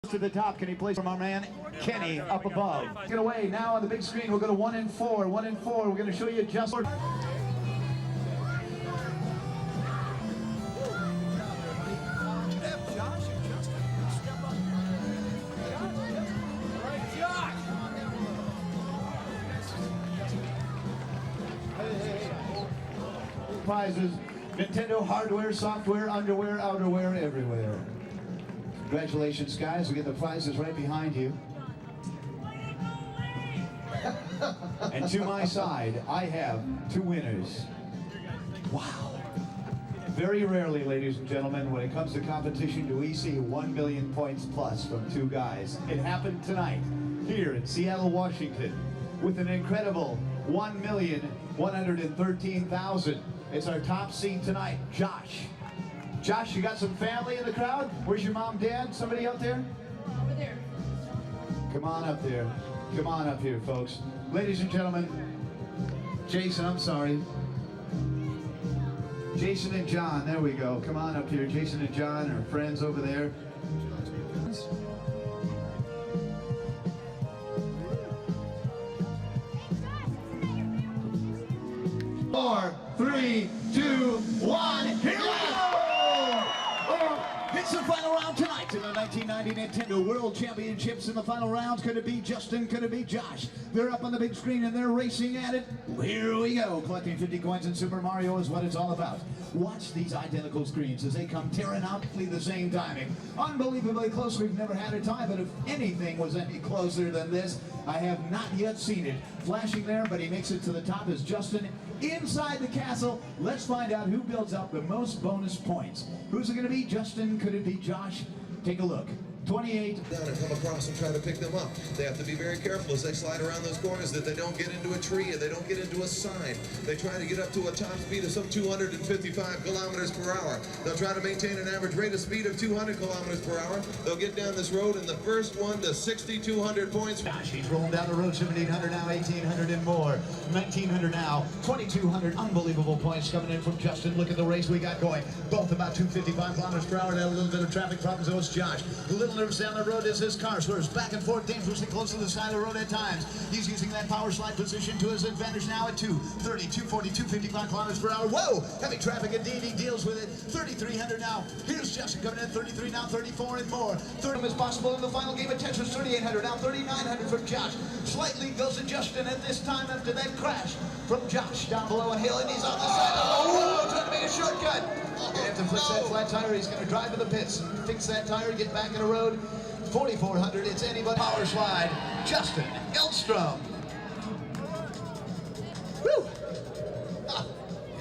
to the top. Can he place from our man Kenny up above? Get away now on the big screen. We'll go to 1 and 4. 1 and 4. We're going to show you just. Prizes, Nintendo hardware, software, underwear, outerwear, everywhere. Congratulations, guys. We get the prizes right behind you. And to my side, I have two winners. Wow. Very rarely, ladies and gentlemen, when it comes to competition, do we see 1 million points plus from two guys. It happened tonight here in Seattle, Washington, with an incredible 1,113,000. It's our top seed tonight, Josh. Josh, you got some family in the crowd? Where's your mom, dad? Somebody out there? Over there. Come on up there. Come on up here, folks. Ladies and gentlemen, Jason, I'm sorry. Jason and John, there we go. Come on up here. Jason and John are friends over there. 4, 3, 2, 1, here we go! It's the final round tonight in the 1990 Nintendo World Championships. In the final rounds, could it be Justin? Could it be Josh? They're up on the big screen and they're racing at it. Here we go. Collecting 50 coins in Super Mario is what it's all about. Watch these identical screens as they come tearing out the same timing. Unbelievably close. We've never had a tie, but if anything was any closer than this, I have not yet seen it. Flashing there, but he makes it to the top as Justin inside the castle. Let's find out who builds up the most bonus points. Who's it going to be? Justin? Could it be Josh? Take a look. 28. Down and come across and try to pick them up. They have to be very careful as they slide around those corners that they don't get into a tree and they don't get into a sign. They try to get up to a top speed of some 255 kilometers per hour. They'll try to maintain an average rate of speed of 200 kilometers per hour. They'll get down this road and the first one to 6,200 points. Gosh, he's rolling down the road. 1,700 now, 1,800 and more. 1,900 now, 2,200 unbelievable points coming in from Justin. Look at the race we got going. Both about 255 kilometers per hour. They had a little bit of traffic problems. It was Josh. A little nervous down the road as his car swerves back and forth, dangerously close to the side of the road at times. He's using that power slide position to his advantage now at 230, 240, 255 kilometers per hour. Whoa! Heavy traffic indeed. He deals with it. 3,300 now. Here's Justin coming in. 33 now, 34 and more. Third is possible in the final game of Tetris. 3,800 now, 3,900 from Josh. Slightly goes to Justin at this time after that crash from Josh down below a hill, and he's on the side. Oh, trying to make a shortcut. They have to fix that flat tire. He's going to drive to the pits and fix that tire, get back in the road. 4,400, it's anybody. Power slide, Justin Elstrom. Woo! Ah.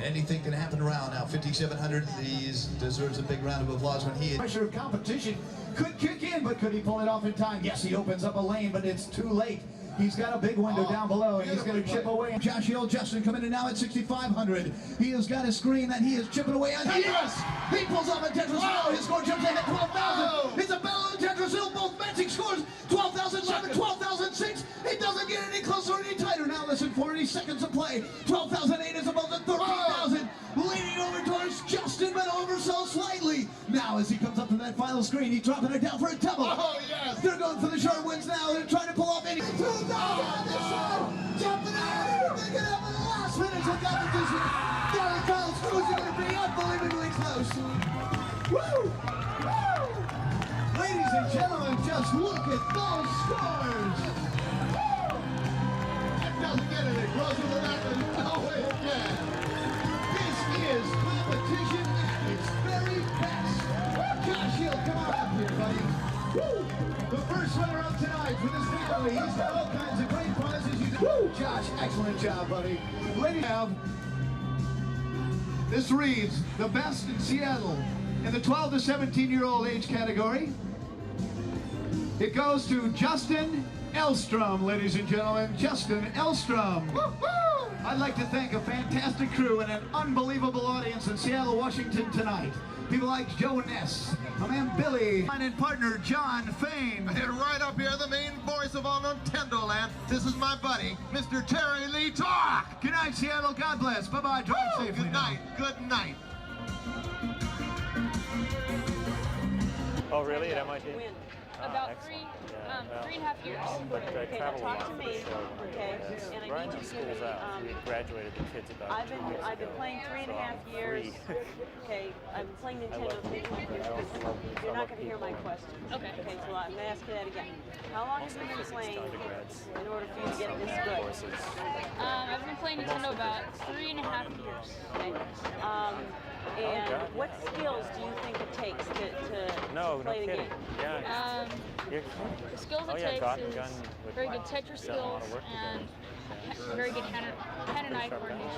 Anything can happen around now. 5,700, he deserves a big round of applause when he is. Pressure of competition could kick in, but could he pull it off in time? Yes, he opens up a lane, but it's too late. He's got a big window down below, and he's going to chip away. Josh Hill, Justin coming in now at 6,500. He has got a screen that he is chipping away on. Yes! He pulls off a Tetris. Oh, his score jumps ahead 12,000. It's a battle of Tetris Hill, both matching scores. 12,007, 12,006. It doesn't get any closer or any tighter now. Less than 40 seconds of play. 12,008 is above the 13,000. Leaning over towards Justin, but over so slightly. Now, as he comes up to that final screen, he's dropping it down for a double. Oh, yes! They're going for the short wins now. They're trying to pull off any. 2,000 on this side. Jumping out. They get up in the last minutes of competition. Gary Kyle's cruising going to be unbelievably close. Woo! Woo! Ladies and gentlemen, just look at those scores. That doesn't get any closer than that. No way it can. This is competition at its very best. Josh Hill, come on up here, buddy. Woo! The first winner of tonight for this family. He's got all kinds of great prizes. Woo! Josh, excellent job, buddy. Ladies, this reads the best in Seattle in the 12 to 17-year-old age category. It goes to Justin Elstrom, ladies and gentlemen. Justin Elstrom. Woo-hoo! I'd like to thank a fantastic crew and an unbelievable audience in Seattle, Washington tonight. People like Joe Ness, my man Billy, and partner John Fain. And right up here, the main voice of all Nintendo land, this is my buddy, Mr. Terry Lee Talk. Good night, Seattle. God bless. Bye-bye. Drive safely. Good night. Good night. Oh, really? At MIT? About excellent. 3.5 years. But I Okay, now travel a talk lot to for me, the show. okay? And I Brian need you just to give schools me. out. We graduated the kids about I've 2 been years I've been ago. playing 3.5 So I'm years. free. Okay, I've been playing I Nintendo love 3.5 years. I also love this. You're I not love going to hear my people. question. Okay. Okay, so I'm going to ask you that again. How long have Also you been physics playing to undergrads. in order for you to get Some this math good? courses. I've been playing Nintendo about 3.5 years. Okay. And what skills do you think it takes to No play the kidding. game? Yeah. You're The skills Oh, it yeah, takes Gun is with very good Tetris done a lot of skills work together. and very good hand and eye coordination.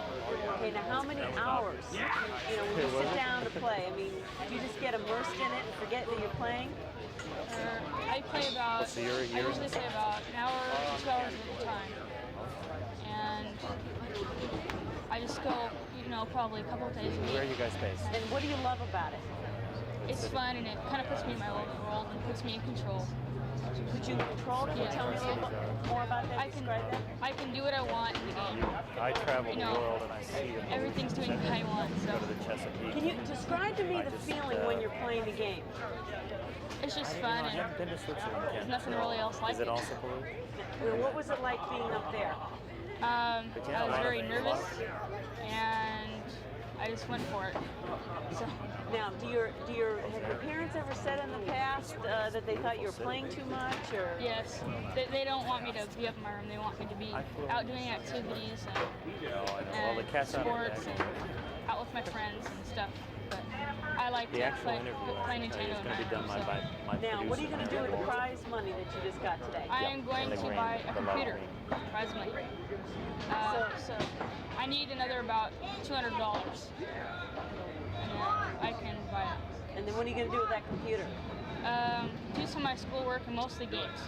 Okay, now how many hours? You know, when you sit down to play, I mean, do you just get immersed in it and forget that you're playing? I play about, So you're- I usually play about an hour, 2 hours at a time. And I just go, probably a couple of days a Where are week. you guys based? And what do you love about it? It's fun and it kind of puts me in my own world and puts me in control. Could you control? Can you tell me a little bit more about that? Describe that. I can do what I want in the game. I travel the You know, world and I see the Everything's doing what I want, Go to so the Chesapeake. Can you describe to me the feeling when you're playing the game? it's just I fun haven't and been to Switzerland yet. there's nothing really else like Is it it. also polluted? Well, what was it like being up there? I yeah, a was lot very of- nervous and I just went for it. So Now, have your parents ever said in the past that they thought you were playing too much, or? yes, they don't want me to be up in my room. They want me to be out doing activities No, I know. Well, the and cat's out of the sports bag. and out with my friends and stuff. But I like The to actual play interview Nintendo is in going to be done my room. by So my Now, what are you going to do with the prize money that you just got today? I am going And the to green, buy a the light computer, green. prize money. So I need another about $200. And then I can buy it. And then what are you going to do with that computer? Do some of my schoolwork and mostly games.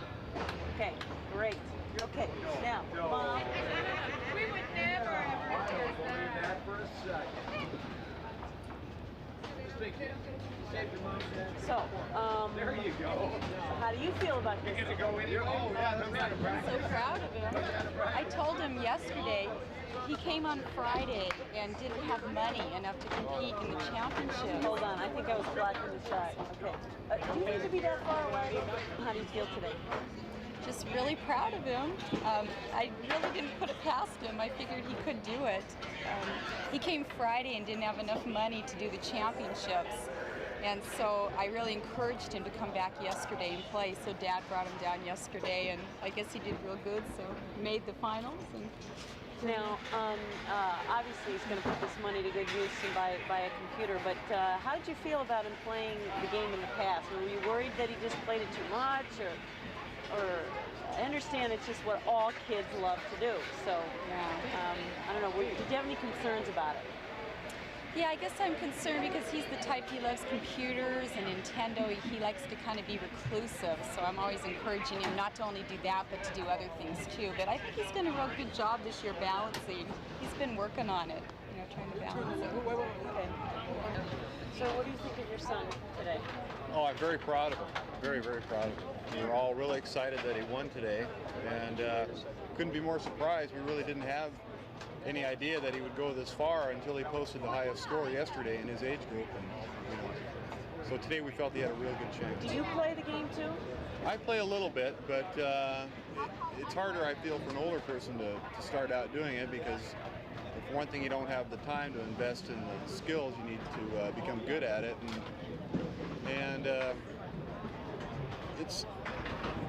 Okay, great. Okay, now, Mom. We would never ever do that. So, how do you feel about this? I'm so proud of him. I told him yesterday, he came on Friday and didn't have money enough to compete in the championship. Hold on, I think I was blocking the shot. Okay. Do you need to be that far away? How do you feel today? Just really proud of him. I really didn't put it past him. I figured he could do it. He came Friday and didn't have enough money to do the championships. And so I really encouraged him to come back yesterday and play. So Dad brought him down yesterday, and I guess he did real good. So made the finals. And Now, obviously he's going to put this money to good use and buy a computer, but how did you feel about him playing the game in the past? Were you worried that he just played it too much, or I understand it's just what all kids love to do, so I don't know, did you have any concerns about it? yeah, I guess I'm concerned because he's the type, he loves computers and Nintendo. He likes to kind of be reclusive, so I'm always encouraging him not to only do that, but to do other things too. But I think he's done a real good job this year balancing. He's been working on it, trying to balance it. Okay. So what do you think of your son today? Oh, I'm very proud of him. Very, very proud of him. We were all really excited that he won today, and couldn't be more surprised. We really didn't have any idea that he would go this far until he posted the highest score yesterday in his age group. And so today we felt he had a real good chance. Do you play the game too? I play a little bit, but it's harder, I feel, for an older person to start out doing it because, for one thing, you don't have the time to invest in the skills you need to become good at it, and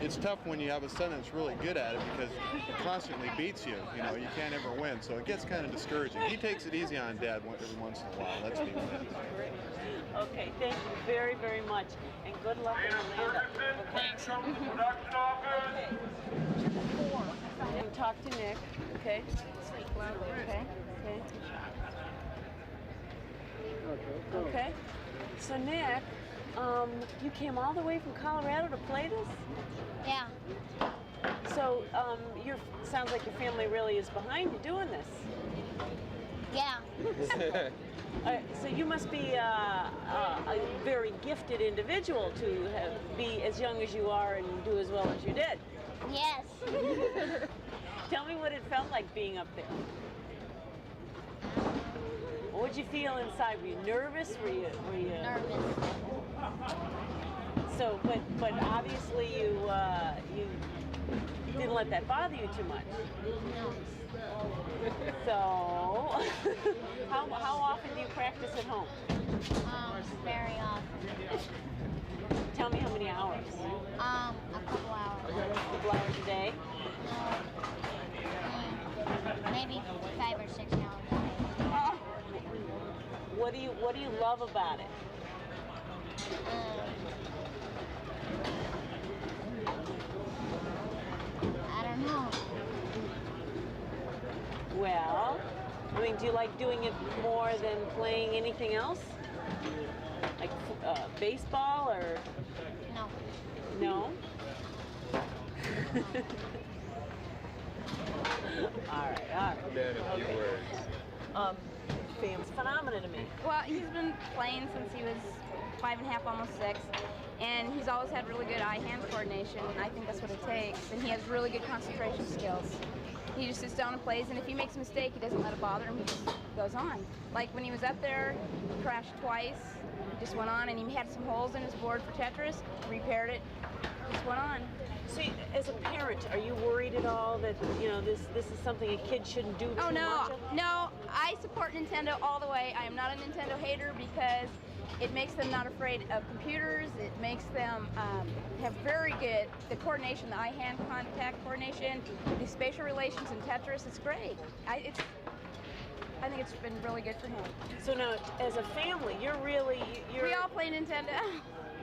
it's tough when you have a son that's really good at it because it constantly beats you. You can't ever win, so it gets kind of discouraging. He takes it easy on Dad every once in a while. Let's be honest. Okay, thank you very, very much, and good luck in Atlanta. Thanks. Okay. And talk to Nick, okay? Okay. Okay. So Nick, you came all the way from Colorado to play this? Yeah. So sounds like your family really is behind you doing this. Yeah. So you must be a very gifted individual to be as young as you are and do as well as you did. Yes. Tell me what it felt like being up there. What did you feel inside? Were you nervous? Were you Nervous. So, but obviously you didn't let that bother you too much. So, how often do you practice at home? Very often. Tell me how many hours. A couple hours. A couple hours a day. Maybe 5 or 6 hours a day. What do you love about it? I don't know. Well, I mean, do you like doing it more than playing anything else? Like baseball or? No. No? All right. Then a few words. Fam's phenomenal to me. Well, he's been playing since he was 5 and a half, almost 6, and he's always had really good eye-hand coordination, and I think that's what it takes. And he has really good concentration skills. He just sits down and plays, and if he makes a mistake, he doesn't let it bother him. He just goes on. Like when he was up there, he crashed twice. He just went on, and he had some holes in his board for Tetris. Repaired it. Just went on. See, as a parent, are you worried at all that this is something a kid shouldn't do? Oh too no, much of? no! I support Nintendo all the way. I am not a Nintendo hater because it makes them not afraid of computers. It makes them have very good the coordination, the eye-hand contact coordination, the spatial relations in Tetris. It's great. I think it's been really good for him. So now, as a family, you're We all play Nintendo.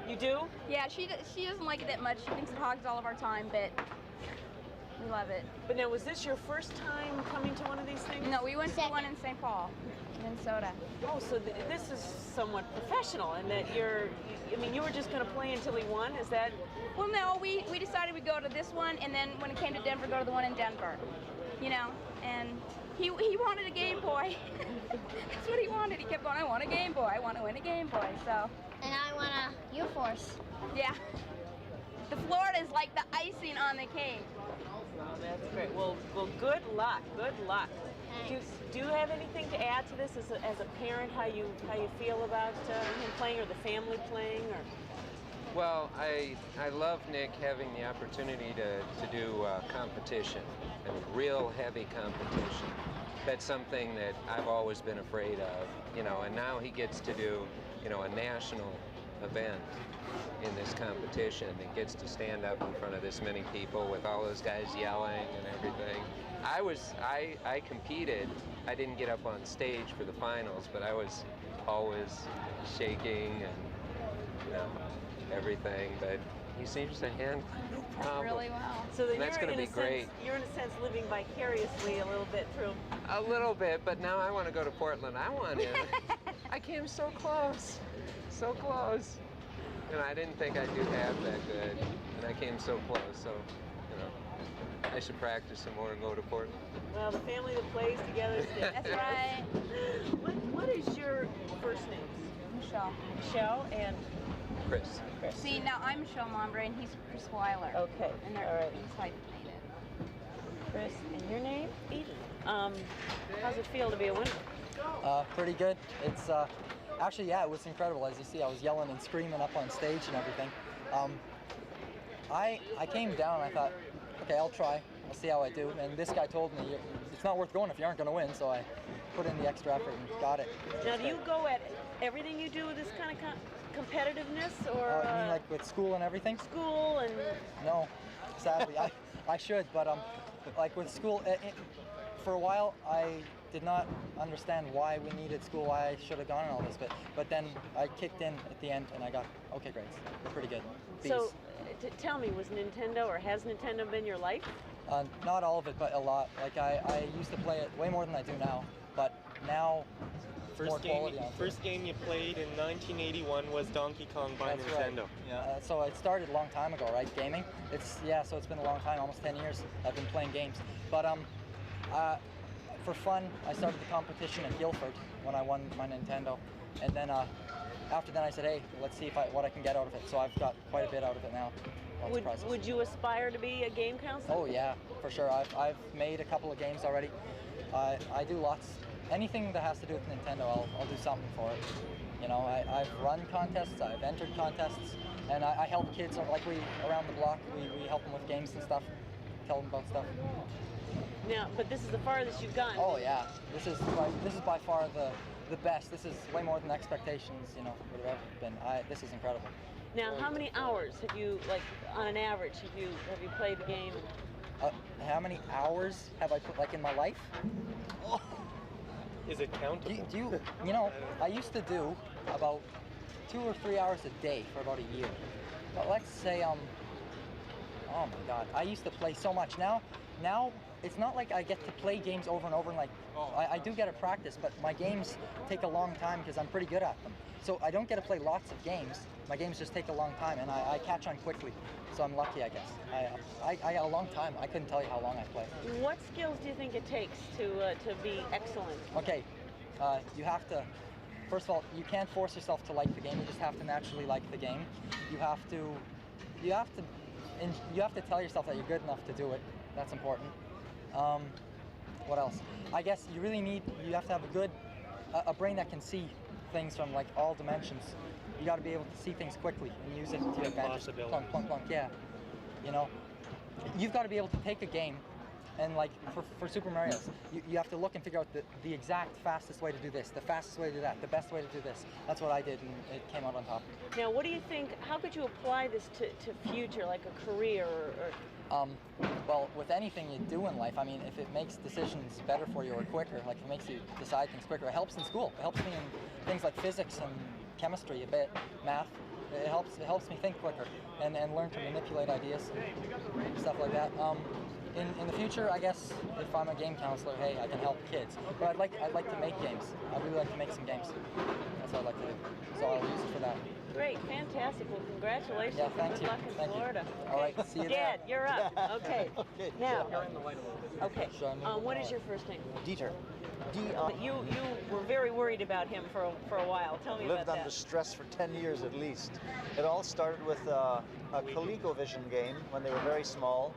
You do? Yeah, she doesn't like it that much. She thinks it hogs all of our time, but we love it. But now, was this your first time coming to one of these things? No, we went to one in St. Paul, Minnesota. Oh, so this is somewhat professional, and that you were just going to play until he won. Is that? Well, no, we decided we'd go to this one, and then when it came to Denver, go to the one in Denver. And he wanted a Game Boy. That's what he wanted. He kept going, I want a Game Boy. I want to win a Game Boy. So. And I want a U-Force. Yeah. The Florida is like the icing on the cake. Oh, that's great. Well, good luck. Good luck. Do you have anything to add to this as a parent? How you feel about him playing, or the family playing, or? Well, I love Nick having the opportunity to do competition, and real heavy competition. That's something that I've always been afraid of, and now he gets to do, a national event in this competition and gets to stand up in front of this many people with all those guys yelling and everything. I competed. I didn't get up on stage for the finals, but I was always shaking and everything, but he seems to handle it no problem. Really well. So then that's going to be great. You're in a sense living vicariously a little bit through. A little bit, but now I want to go to Portland. I want to. I came so close, so close. And I didn't think I'd do half that good, and I came so close. So, I should practice some more and go to Portland. Well, the family that plays together is That's right. What is your first name? Michelle. Michelle and Chris. See, now I'm Michelle Mombre and he's Chris Weiler. Okay. And they're all right. He's hyphenated. Chris, and your name? Eden. How's it feel to be a winner? Pretty good. It's actually, yeah, it was incredible. As you see, I was yelling and screaming up on stage and everything. I came down and I thought, okay, I'll try. I'll see how I do. And this guy told me, it's not worth going if you aren't going to win. So I put in the extra effort and got it. Now, do you go at everything you do with this kind of competitiveness, or? You mean like with school and everything? School and. No, sadly, I should, but like with school, for a while I did not understand why we needed school, why I should have gone and all this, but then I kicked in at the end and I got okay grades. Pretty good. B's. So, tell me, was Nintendo or has Nintendo been your life? Not all of it, but a lot. Like I used to play it way more than I do now, but now more quality on it. First game you played in 1981 was Donkey Kong by That's Nintendo. Right. Yeah. So it started a long time ago, right? Gaming. So it's been a long time, almost 10 years. I've been playing games, but for fun, I started the competition at Guildford when I won my Nintendo, and then after that I said, hey, let's see what I can get out of it. So I've got quite a bit out of it now. Would you aspire to be a game counselor? Oh yeah, for sure. I've made a couple of games already. I do lots. Anything that has to do with Nintendo, I'll do something for it. I've run contests, I've entered contests, And I help kids, like around the block, we help them with games and stuff, tell them about stuff. Now, but this is the farthest you've gone. Oh yeah, this is by far the best. This is way more than expectations, you know, would have ever been. This is incredible. Now, how many hours have you, like, on an average, have you played the game? How many hours have I put, like, in my life? Oh. Is it countable? You know, I used to do about 2 or 3 hours a day for about a year. But let's say, oh my God, I used to play so much. Now it's not like I get to play games over and over, and like, I do get to practice, but my games take a long time because I'm pretty good at them. So I don't get to play lots of games. My games just take a long time, and I catch on quickly. So I'm lucky, I guess. I got a long time. I couldn't tell you how long I played. What skills do you think it takes to be excellent? Okay, you have to, first of all, you can't force yourself to like the game. You just have to naturally like the game. You have to tell yourself that you're good enough to do it. That's important. What else? I guess you have to have a brain that can see things from like all dimensions. You got to be able to see things quickly and use it to your advantage. Plunk, plunk, plunk, yeah. You know, you've got to be able to take a game and like for Super Mario's, you have to look and figure out the exact fastest way to do this, the fastest way to do that, the best way to do this. That's what I did, and it came out on top. Now, what do you think, how could you apply this to future, like a career or well, with anything you do in life, I mean, if it makes decisions better for you or quicker, like if it makes you decide things quicker, it helps in school. It helps me in things like physics and chemistry a bit, math. It helps me think quicker and learn to manipulate ideas, stuff like that. In the future, I guess if I'm a game counselor, hey, I can help kids. But I'd like to make games. I'd really like to make some games. That's what I'd like to do. So I'll use it for that. Great, fantastic. Well, congratulations. Yeah, thank Good you. luck in Thank Florida. You. All right, see you there. Dad, you're up. Okay. Okay. Now, You're in the light a little bit. okay. What is your first name? Dieter. You were very worried about him for a while. Tell me about Lived that. under stress for 10 years at least. It all started with a ColecoVision game when they were very small,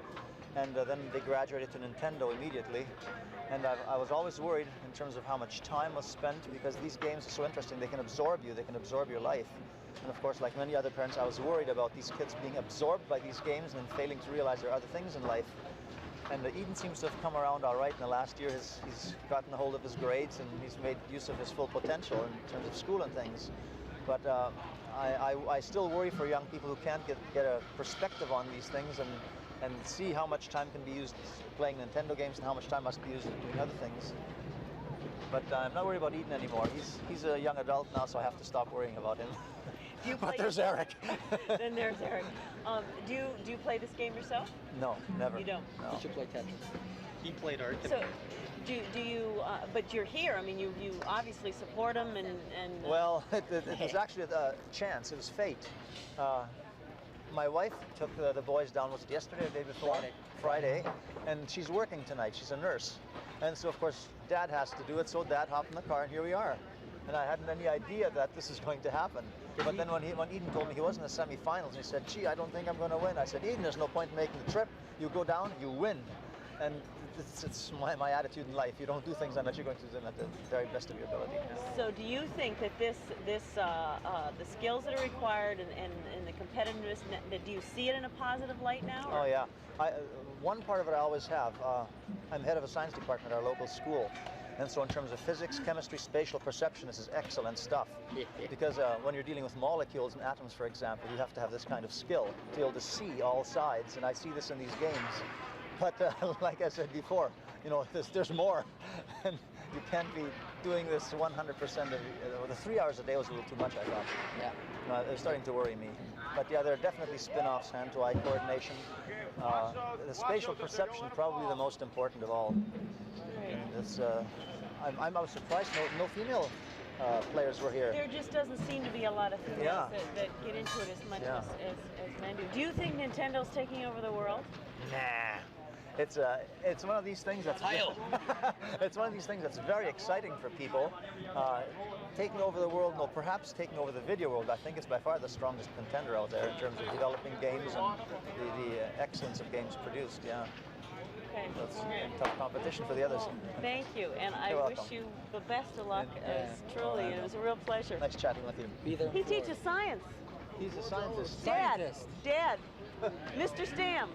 and then they graduated to Nintendo immediately. And I was always worried in terms of how much time was spent, because these games are so interesting. They can absorb you. They can absorb your life. And of course, like many other parents, I was worried about these kids being absorbed by these games and then failing to realize there are other things in life. And Eden seems to have come around all right in the last year. He's gotten a hold of his grades, and he's made use of his full potential in terms of school and things. But I still worry for young people who can't get a perspective on these things and see how much time can be used playing Nintendo games and how much time must be used doing other things. But I'm not worried about Eden anymore. He's a young adult now, so I have to stop worrying about him. But there's Eric. Then there's Eric. Do you play this game yourself? No, never. You don't? No. You should play Tetris. He played art. So, do you? But you're here. I mean, you obviously support him and. Well, it was actually a chance. It was fate. My wife took the boys down. Was it yesterday or the day before? Friday. And she's working tonight. She's a nurse, and so of course Dad has to do it. So Dad hopped in the car, and here we are. And I hadn't any idea that this is going to happen. But then when Eden told me he was in the semifinals, and he said, "Gee, I don't think I'm going to win." I said, "Eden, there's no point in making the trip. You go down, you win." And it's my attitude in life. You don't do things unless you're going to do them at the very best of your ability. So do you think that the skills that are required and the competitiveness, that do you see it in a positive light now? Oh yeah. One part of it I always have. I'm head of a science department at our local school. And so in terms of physics, chemistry, spatial perception, this is excellent stuff. Because when you're dealing with molecules and atoms, for example, you have to have this kind of skill to be able to see all sides. And I see this in these games. But like I said before, you know, there's more. And you can't be doing this 100% of the 3 hours a day was a little too much, I thought. Yeah. They're starting to worry me. But yeah, there are definitely spin-offs, hand-to-eye coordination. The spatial perception, probably the most important of all. It's, I was surprised no female players were here. There just doesn't seem to be a lot of females that get into it as much as men do. Do you think Nintendo's taking over the world? Nah. It's one of these things that's it's one of these things that's very exciting for people. Taking over the world, no, perhaps taking over the video world. I think it's by far the strongest contender out there in terms of developing games and the excellence of games produced. Yeah. Okay. That's tough competition for the others. Thank you, and I wish you the best of luck. Truly, it was a real pleasure. Nice chatting with you. Be there. He teaches science. He's a scientist. Dad, Mr. Stam.